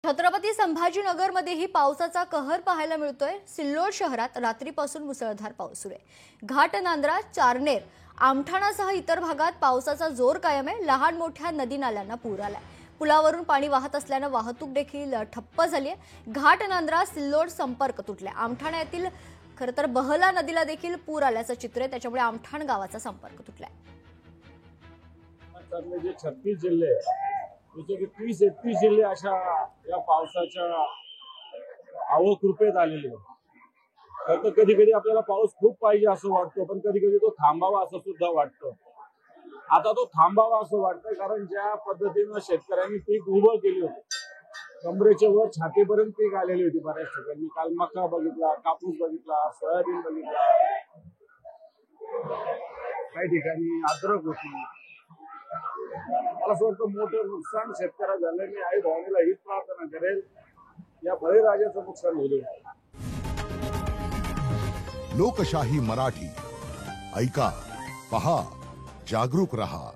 छत्रपती संभाजीनगरमध्येही पावसाचा कहर पाहायला मिळतोय। सिल्लोड शहरात रात्रीपासून मुसळधार पाऊस सुरू आहे। घाटनांद्रा, चारनेर, आमठाणासह इतर भागात पावसाचा जोर कायम आहे। लहान मोठ्या नदी नाल्यांना पूर आलाय। पुलावरून पाणी वाहत असल्याने वाहतूक देखील ठप्प झाली आहे। घाटनांद्रा सिल्लोड संपर्क तुटलाय। आमठाणा येथील खरतर बहला नदीला देखील पूर आल्याचं चित्र आहे, त्याच्यामुळे आमठाण गावाचा संपर्क तुटलाय। जे 36 जिल्हे त्याचे 30-31 जिल्हे अशा या पावसाच्या अवकृपेत आलेले आहेत। तर कधी कधी आपल्याला पाऊस खूप पाहिजे असं वाटतं, पण कधी कधी तो थांबावा असं सुद्धा वाटतं। आता तो थांबावा असं वाटतं, कारण ज्या पद्धतीनं शेतकऱ्यांनी पीक उभं केली होती, कमरेच्या वर छातीपर्यंत पीक आलेली होती बऱ्याच ठिकाणी। काल मका बघितला, कापूस बघितला, सोयाबीन बघितला, काही ठिकाणी अद्रक होती। मला असं वाटतं मोठं नुकसान शेतकऱ्याला झालं। मी आई भवानीला हीच प्रार्थना करेल, या बळीराजाचं नुकसान होऊ नये। लोकशाही मराठी ऐका, पहा, जागरूक रहा।